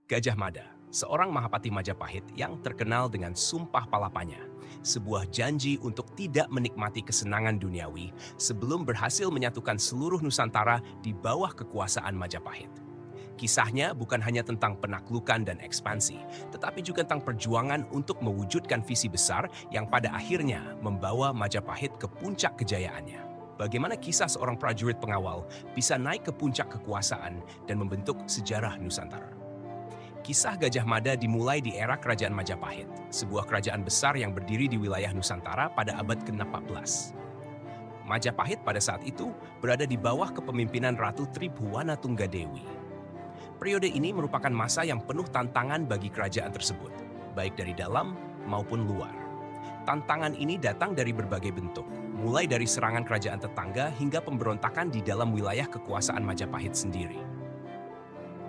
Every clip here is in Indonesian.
Gajah Mada, seorang Mahapati Majapahit yang terkenal dengan Sumpah Palapanya, sebuah janji untuk tidak menikmati kesenangan duniawi sebelum berhasil menyatukan seluruh Nusantara di bawah kekuasaan Majapahit. Kisahnya bukan hanya tentang penaklukan dan ekspansi, tetapi juga tentang perjuangan untuk mewujudkan visi besar yang pada akhirnya membawa Majapahit ke puncak kejayaannya. Bagaimana kisah seorang prajurit pengawal bisa naik ke puncak kekuasaan dan membentuk sejarah Nusantara. Kisah Gajah Mada dimulai di era Kerajaan Majapahit, sebuah kerajaan besar yang berdiri di wilayah Nusantara pada abad ke-14. Majapahit pada saat itu berada di bawah kepemimpinan Ratu Tribhuwana Tunggadewi. Periode ini merupakan masa yang penuh tantangan bagi kerajaan tersebut, baik dari dalam maupun luar. Tantangan ini datang dari berbagai bentuk, mulai dari serangan kerajaan tetangga hingga pemberontakan di dalam wilayah kekuasaan Majapahit sendiri.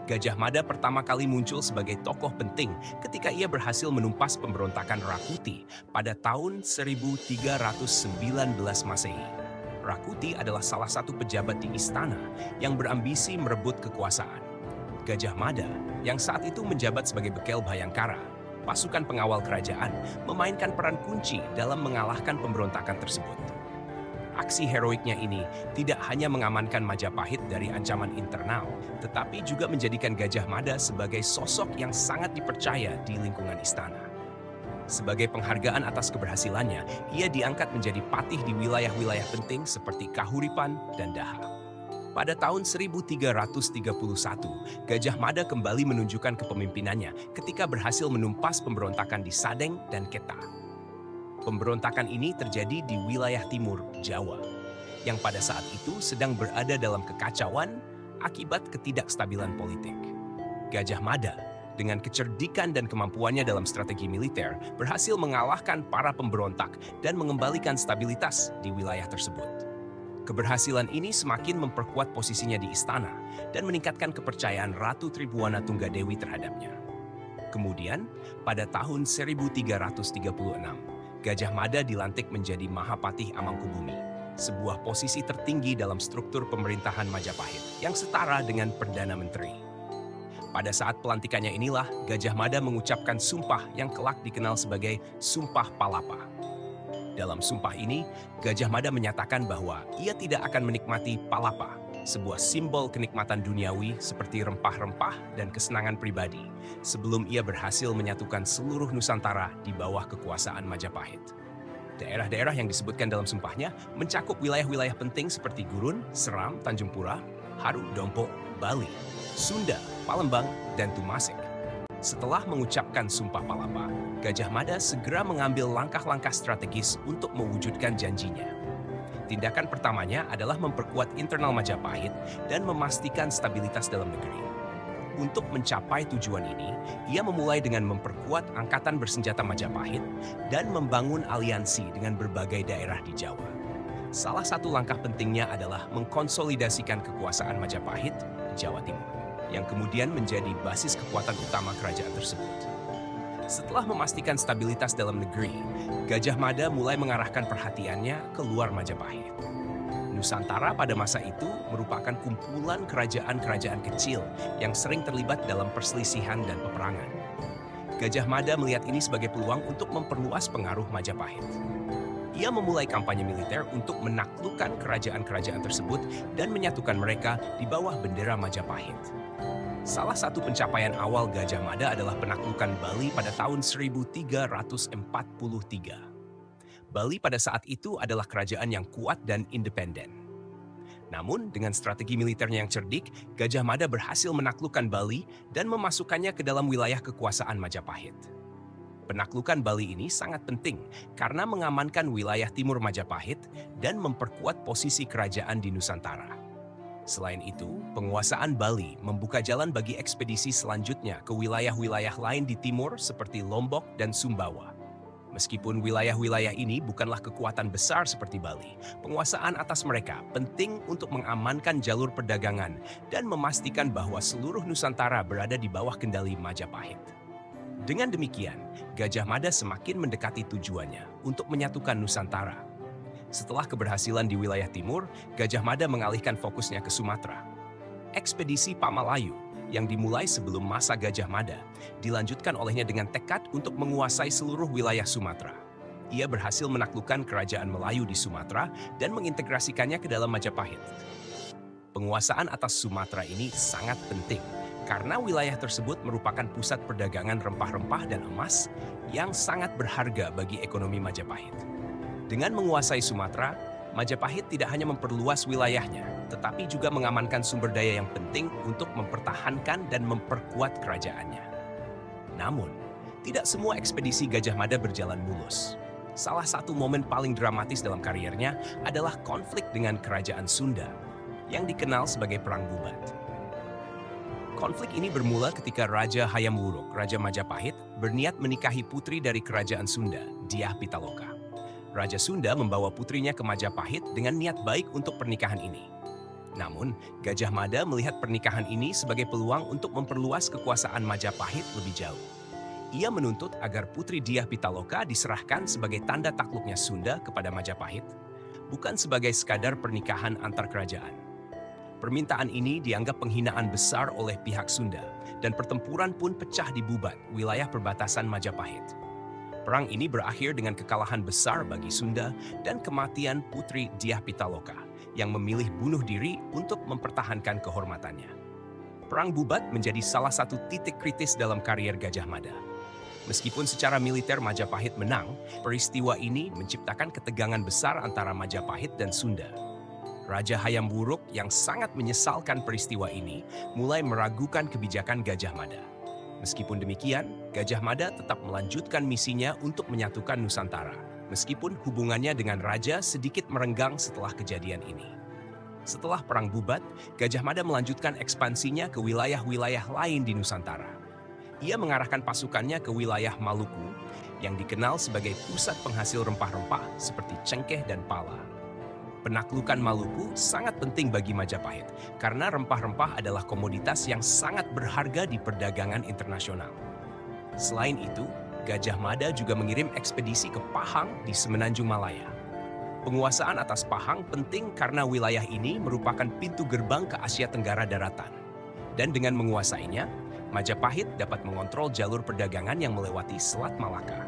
Gajah Mada pertama kali muncul sebagai tokoh penting ketika ia berhasil menumpas pemberontakan Rakuti pada tahun 1319 Masehi. Rakuti adalah salah satu pejabat di istana yang berambisi merebut kekuasaan. Gajah Mada, yang saat itu menjabat sebagai Bekel Bhayangkara, pasukan pengawal kerajaan, memainkan peran kunci dalam mengalahkan pemberontakan tersebut. Aksi heroiknya ini tidak hanya mengamankan Majapahit dari ancaman internal, tetapi juga menjadikan Gajah Mada sebagai sosok yang sangat dipercaya di lingkungan istana. Sebagai penghargaan atas keberhasilannya, ia diangkat menjadi patih di wilayah-wilayah penting seperti Kahuripan dan Daha. Pada tahun 1331, Gajah Mada kembali menunjukkan kepemimpinannya ketika berhasil menumpas pemberontakan di Sadeng dan Keta. Pemberontakan ini terjadi di wilayah timur Jawa, yang pada saat itu sedang berada dalam kekacauan akibat ketidakstabilan politik. Gajah Mada, dengan kecerdikan dan kemampuannya dalam strategi militer, berhasil mengalahkan para pemberontak dan mengembalikan stabilitas di wilayah tersebut. Keberhasilan ini semakin memperkuat posisinya di istana dan meningkatkan kepercayaan Ratu Tribhuwana Tunggadewi terhadapnya. Kemudian, pada tahun 1336, Gajah Mada dilantik menjadi Mahapatih Amangkubumi, sebuah posisi tertinggi dalam struktur pemerintahan Majapahit yang setara dengan Perdana Menteri. Pada saat pelantikannya inilah, Gajah Mada mengucapkan sumpah yang kelak dikenal sebagai Sumpah Palapa. Dalam sumpah ini, Gajah Mada menyatakan bahwa ia tidak akan menikmati palapa, sebuah simbol kenikmatan duniawi seperti rempah-rempah dan kesenangan pribadi, sebelum ia berhasil menyatukan seluruh Nusantara di bawah kekuasaan Majapahit. Daerah-daerah yang disebutkan dalam sumpahnya mencakup wilayah-wilayah penting seperti Gurun, Seram, Tanjung Pura, Haru, Dompo, Bali, Sunda, Palembang, dan Tumasek. Setelah mengucapkan Sumpah Palapa, Gajah Mada segera mengambil langkah-langkah strategis untuk mewujudkan janjinya. Tindakan pertamanya adalah memperkuat internal Majapahit dan memastikan stabilitas dalam negeri. Untuk mencapai tujuan ini, ia memulai dengan memperkuat angkatan bersenjata Majapahit dan membangun aliansi dengan berbagai daerah di Jawa. Salah satu langkah pentingnya adalah mengkonsolidasikan kekuasaan Majapahit di Jawa Timur, yang kemudian menjadi basis kekuatan utama kerajaan tersebut. Setelah memastikan stabilitas dalam negeri, Gajah Mada mulai mengarahkan perhatiannya ke luar Majapahit. Nusantara pada masa itu merupakan kumpulan kerajaan-kerajaan kecil yang sering terlibat dalam perselisihan dan peperangan. Gajah Mada melihat ini sebagai peluang untuk memperluas pengaruh Majapahit. Ia memulai kampanye militer untuk menaklukkan kerajaan-kerajaan tersebut dan menyatukan mereka di bawah bendera Majapahit. Salah satu pencapaian awal Gajah Mada adalah penaklukan Bali pada tahun 1343. Bali pada saat itu adalah kerajaan yang kuat dan independen. Namun, dengan strategi militernya yang cerdik, Gajah Mada berhasil menaklukkan Bali dan memasukkannya ke dalam wilayah kekuasaan Majapahit. Penaklukan Bali ini sangat penting karena mengamankan wilayah timur Majapahit dan memperkuat posisi kerajaan di Nusantara. Selain itu, penguasaan Bali membuka jalan bagi ekspedisi selanjutnya ke wilayah-wilayah lain di timur seperti Lombok dan Sumbawa. Meskipun wilayah-wilayah ini bukanlah kekuatan besar seperti Bali, penguasaan atas mereka penting untuk mengamankan jalur perdagangan dan memastikan bahwa seluruh Nusantara berada di bawah kendali Majapahit. Dengan demikian, Gajah Mada semakin mendekati tujuannya untuk menyatukan Nusantara. Setelah keberhasilan di wilayah timur, Gajah Mada mengalihkan fokusnya ke Sumatera. Ekspedisi Pak Malayu yang dimulai sebelum masa Gajah Mada, dilanjutkan olehnya dengan tekad untuk menguasai seluruh wilayah Sumatera. Ia berhasil menaklukkan kerajaan Melayu di Sumatera dan mengintegrasikannya ke dalam Majapahit. Penguasaan atas Sumatera ini sangat penting karena wilayah tersebut merupakan pusat perdagangan rempah-rempah dan emas yang sangat berharga bagi ekonomi Majapahit. Dengan menguasai Sumatera, Majapahit tidak hanya memperluas wilayahnya, tetapi juga mengamankan sumber daya yang penting untuk mempertahankan dan memperkuat kerajaannya. Namun, tidak semua ekspedisi Gajah Mada berjalan mulus. Salah satu momen paling dramatis dalam kariernya adalah konflik dengan kerajaan Sunda, yang dikenal sebagai Perang Bubat. Konflik ini bermula ketika Raja Hayam Wuruk, Raja Majapahit, berniat menikahi putri dari kerajaan Sunda, Dyah Pitaloka. Raja Sunda membawa putrinya ke Majapahit dengan niat baik untuk pernikahan ini. Namun, Gajah Mada melihat pernikahan ini sebagai peluang untuk memperluas kekuasaan Majapahit lebih jauh. Ia menuntut agar putri Dyah Pitaloka diserahkan sebagai tanda takluknya Sunda kepada Majapahit, bukan sebagai sekadar pernikahan antar kerajaan. Permintaan ini dianggap penghinaan besar oleh pihak Sunda, dan pertempuran pun pecah di Bubat, wilayah perbatasan Majapahit. Perang ini berakhir dengan kekalahan besar bagi Sunda dan kematian putri Dyah Pitaloka yang memilih bunuh diri untuk mempertahankan kehormatannya. Perang Bubat menjadi salah satu titik kritis dalam karier Gajah Mada. Meskipun secara militer Majapahit menang, peristiwa ini menciptakan ketegangan besar antara Majapahit dan Sunda. Raja Hayam Wuruk yang sangat menyesalkan peristiwa ini mulai meragukan kebijakan Gajah Mada. Meskipun demikian, Gajah Mada tetap melanjutkan misinya untuk menyatukan Nusantara, meskipun hubungannya dengan raja sedikit merenggang setelah kejadian ini. Setelah Perang Bubat, Gajah Mada melanjutkan ekspansinya ke wilayah-wilayah lain di Nusantara. Ia mengarahkan pasukannya ke wilayah Maluku yang dikenal sebagai pusat penghasil rempah-rempah seperti cengkeh dan pala. Penaklukan Maluku sangat penting bagi Majapahit karena rempah-rempah adalah komoditas yang sangat berharga di perdagangan internasional. Selain itu, Gajah Mada juga mengirim ekspedisi ke Pahang di Semenanjung Malaya. Penguasaan atas Pahang penting karena wilayah ini merupakan pintu gerbang ke Asia Tenggara daratan. Dan dengan menguasainya, Majapahit dapat mengontrol jalur perdagangan yang melewati Selat Malaka.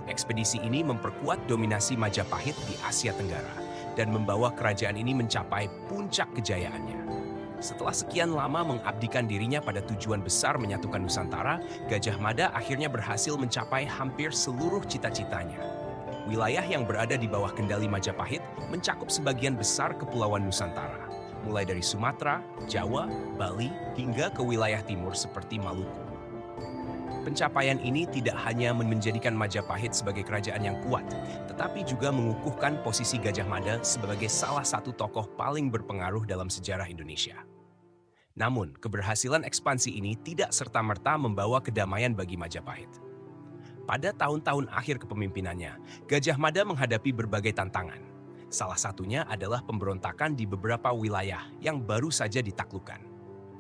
Ekspedisi ini memperkuat dominasi Majapahit di Asia Tenggara dan membawa kerajaan ini mencapai puncak kejayaannya. Setelah sekian lama mengabdikan dirinya pada tujuan besar menyatukan Nusantara, Gajah Mada akhirnya berhasil mencapai hampir seluruh cita-citanya. Wilayah yang berada di bawah kendali Majapahit mencakup sebagian besar kepulauan Nusantara, mulai dari Sumatera, Jawa, Bali, hingga ke wilayah timur seperti Maluku. Pencapaian ini tidak hanya menjadikan Majapahit sebagai kerajaan yang kuat, tetapi juga mengukuhkan posisi Gajah Mada sebagai salah satu tokoh paling berpengaruh dalam sejarah Indonesia. Namun, keberhasilan ekspansi ini tidak serta-merta membawa kedamaian bagi Majapahit. Pada tahun-tahun akhir kepemimpinannya, Gajah Mada menghadapi berbagai tantangan. Salah satunya adalah pemberontakan di beberapa wilayah yang baru saja ditaklukkan.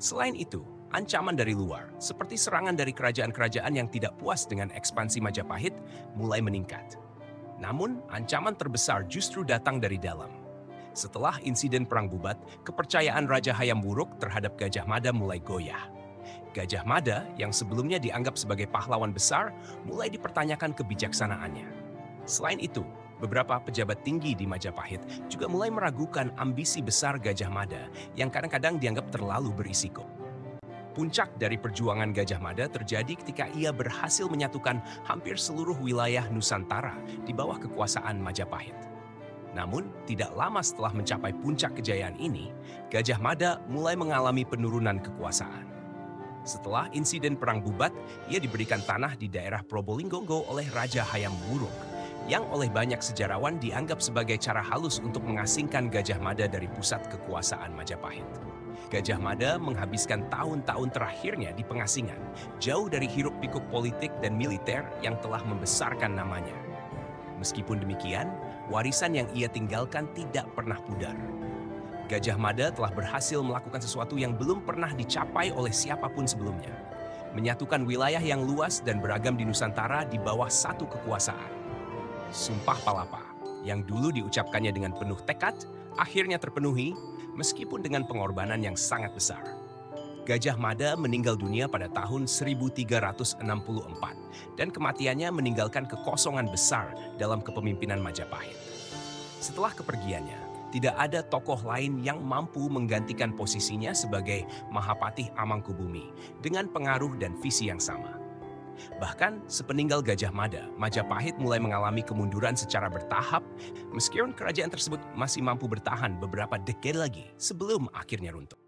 Selain itu, ancaman dari luar, seperti serangan dari kerajaan-kerajaan yang tidak puas dengan ekspansi Majapahit, mulai meningkat. Namun, ancaman terbesar justru datang dari dalam. Setelah insiden Perang Bubat, kepercayaan Raja Hayam Wuruk terhadap Gajah Mada mulai goyah. Gajah Mada, yang sebelumnya dianggap sebagai pahlawan besar, mulai dipertanyakan kebijaksanaannya. Selain itu, beberapa pejabat tinggi di Majapahit juga mulai meragukan ambisi besar Gajah Mada yang kadang-kadang dianggap terlalu berisiko. Puncak dari perjuangan Gajah Mada terjadi ketika ia berhasil menyatukan hampir seluruh wilayah Nusantara di bawah kekuasaan Majapahit. Namun, tidak lama setelah mencapai puncak kejayaan ini, Gajah Mada mulai mengalami penurunan kekuasaan. Setelah insiden Perang Bubat, ia diberikan tanah di daerah Probolinggo oleh Raja Hayam Wuruk, yang oleh banyak sejarawan dianggap sebagai cara halus untuk mengasingkan Gajah Mada dari pusat kekuasaan Majapahit. Gajah Mada menghabiskan tahun-tahun terakhirnya di pengasingan, jauh dari hiruk-pikuk politik dan militer yang telah membesarkan namanya. Meskipun demikian, warisan yang ia tinggalkan tidak pernah pudar. Gajah Mada telah berhasil melakukan sesuatu yang belum pernah dicapai oleh siapapun sebelumnya. Menyatukan wilayah yang luas dan beragam di Nusantara di bawah satu kekuasaan. Sumpah Palapa, yang dulu diucapkannya dengan penuh tekad, akhirnya terpenuhi meskipun dengan pengorbanan yang sangat besar. Gajah Mada meninggal dunia pada tahun 1364 dan kematiannya meninggalkan kekosongan besar dalam kepemimpinan Majapahit. Setelah kepergiannya, tidak ada tokoh lain yang mampu menggantikan posisinya sebagai Mahapatih Amangkubumi dengan pengaruh dan visi yang sama. Bahkan sepeninggal Gajah Mada, Majapahit mulai mengalami kemunduran secara bertahap meskipun kerajaan tersebut masih mampu bertahan beberapa dekade lagi sebelum akhirnya runtuh.